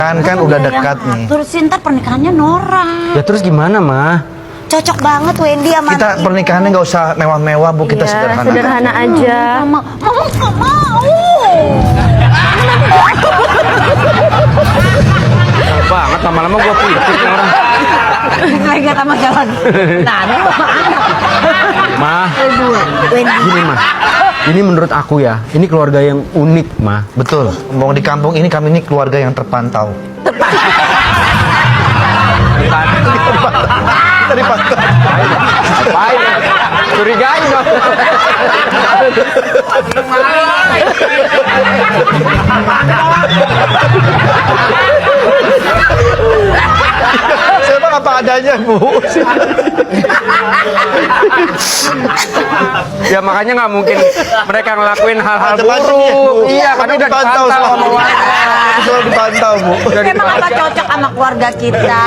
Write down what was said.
Kan udah dekat nih. Terus ntar pernikahannya Nora. Ya terus gimana, Ma? Cocok banget Wendy sama Kita pernikahannya nggak usah mewah-mewah, Bu. Kita sederhana. Sederhana aja. Mama nggak mau. Banget lama-lama gua pikir orang. Lagi sama jalan. Nah, ini sama anak. Ma, Wendy. gini, Ma. Ini menurut aku ya, ini keluarga yang unik, Ma. Betul. Mau di kampung ini kami ini keluarga yang terpantau. Terpantau. Baik. Curigain dong. Saya mah apa adanya, Bu. Ya makanya nggak mungkin mereka ngelakuin hal-hal Macam-macam ya, Bu. buruk. Iya, kami udah dipantau dipantau sama sama warga. Selalu dipantau, Bu. Emang apa cocok sama keluarga kita?